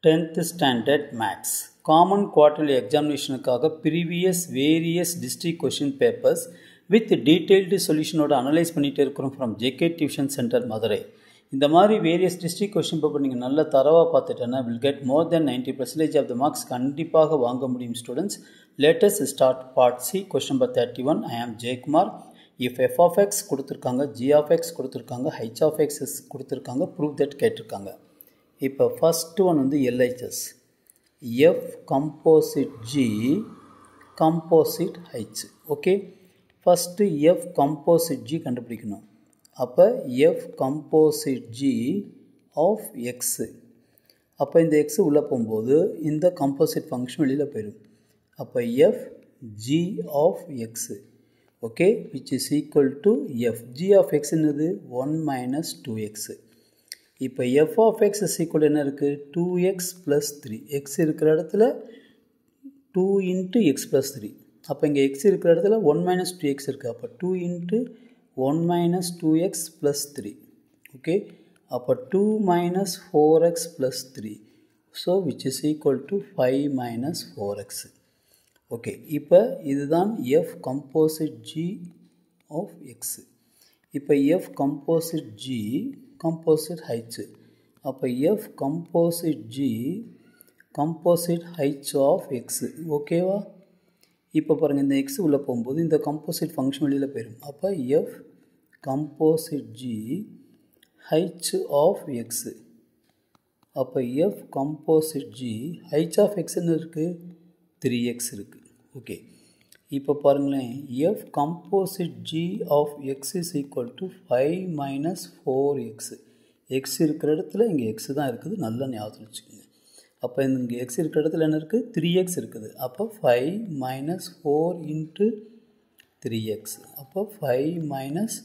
10th Standard Maths Common Quarterly Examinationக்காக previous various district question papers with detailed solution ஓட analyse பண்ணிட்டு இருக்கிறோம் from JK Tuition Center Madurai. இந்த மாதிரி various district question paper நீங்கள் நல்ல தரவாக பார்த்துட்டேன்னா will get more than 90% of the marks கண்டிப்பாக வாங்க முடியும் students. Let us start part C question number 31. I am Jaykumar. If f of x கொடுத்திருக்காங்க, g of x கொடுத்திருக்காங்க, h of x கொடுத்திருக்காங்க, prove that கேட்டிருக்காங்க. இப்போ ஃபர்ஸ்ட் ஒன் வந்து LHS F composite G composite H. Okay, first F composite G கண்டுபிடிக்கணும். அப்போ F composite G of X. அப்போ இந்த X உள்ளே போகும்போது இந்த composite ஃபங்க்ஷன் வெளியில் போயிடும். அப்போ F G of X. Okay, which is equal to F G of X என்னது 1 minus 2x. இப்போ f of x is equal என்ன இருக்குது 2x plus 3. x இருக்கிற இடத்துல 2 into x plus 3. அப்போ இங்கே x இருக்கிற இடத்துல 1 minus 2x இருக்குது. அப்போ 2 into 1 minus 2x plus 3. Okay, அப்போ 2 minus 4x plus 3. So which is equal to 5 minus 4x. Okay, இப்போ இதுதான் f composite G of x. இப்போ f composite G composite H. அப்போ f composite G composite H of x. ஓகேவா? இப்போ பாருங்கள், இந்த x உள்ளே போகும்போது இந்த composite ஃபங்க்ஷன் வெளியில் போயிடும். அப்போ f composite G H of x. அப்போ f composite G H of x என்ன இருக்குது 3x இருக்குது. ஓகே, இப்போ பாருங்களேன், f composite G of x is equal to 5 minus 4x. x இருக்கிற இடத்துல இங்கே x தான் இருக்குது, நல்லா ஞாபகம் வச்சுக்கோங்க. அப்போ இங்கே x இருக்கிற இடத்துல என்ன இருக்குது 3x இருக்குது. அப்போ 5 minus 4 into 3x. அப்போ 5 minus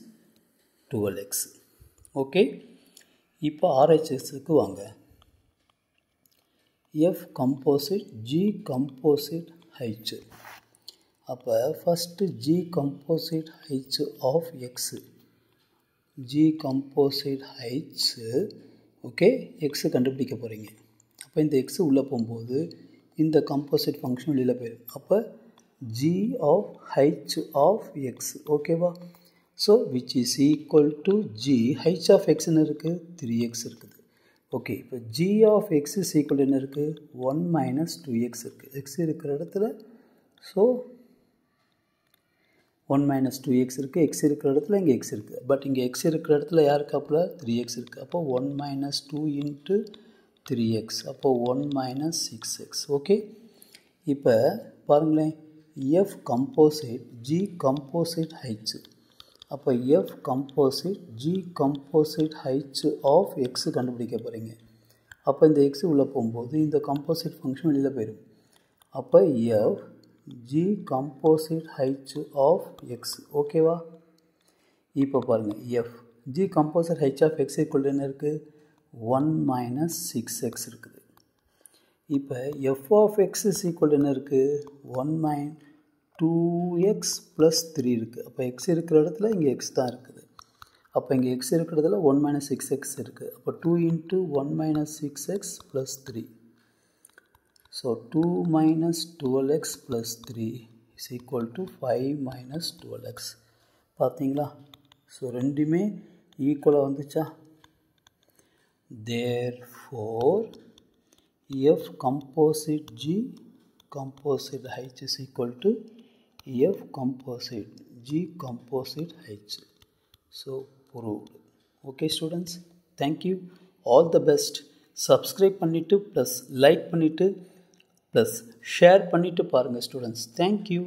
12x. ஓகே, இப்போ RHSக்கு வாங்க. f composite G composite H. அப்போ first G composite H of x. G composite H. Okay, x கண்டுபிடிக்க போகிறீங்க. அப்போ இந்த x உள்ளே போகும்போது இந்த composite ஃபங்க்ஷன் வெளியில் போயிடும். அப்போ G of H of x. ஓகேவா? So which is equal to G H of x என்ன இருக்குது 3x இருக்குது. ஓகே, இப்போ G of x is equal என்ன இருக்குது 1 minus 2x இருக்குது. x இருக்கிற இடத்துல ஸோ 1 minus 2x இருக்குது. x இருக்கிற இடத்துல இங்கே x இருக்குது. பட் இங்கே x இருக்கிற இடத்துல யார் இருக்காப்புல 3x இருக்குது. அப்போ 1 minus 2 into 3x. அப்போ 1 minus 6x. ஓகே, இப்போ பாருங்களேன், f composite G composite H. அப்போ f composite G composite H of x கண்டுபிடிக்க போகிறீங்க. அப்போ இந்த x உள்ளே போகும்போது இந்த composite ஃபங்க்ஷன் வெளியில் போயிடும். அப்போ f G composite H of x. ஓகேவா? இப்போ பாருங்கள், f G composite H of x equal என்ன இருக்குது 1 minus 6x இருக்குது. இப்போ f of x is equal என்ன இருக்குது 1 minus 2x plus 3 இருக்குது. அப்போ x இருக்கிற இடத்துல இங்கே x தான் இருக்குது. அப்போ இங்கே x இருக்கிற இடத்துல 1 minus 6x இருக்குது. அப்போ 2 into 1 minus 6x plus 3. So 2 minus 12x plus 3 is equal to 5 minus 12x. பார்த்தீங்களா? ஸோ ரெண்டுமே ஈக்குவலாக வந்துச்சா? Therefore f composite G composite H is equal to f composite G composite H. So proved. Okay students, thank you, all the best. Subscribe பண்ணிட்டு plus like பண்ணிட்டு plus share பண்ணிட்டு பாருங்கள் students. Thank you.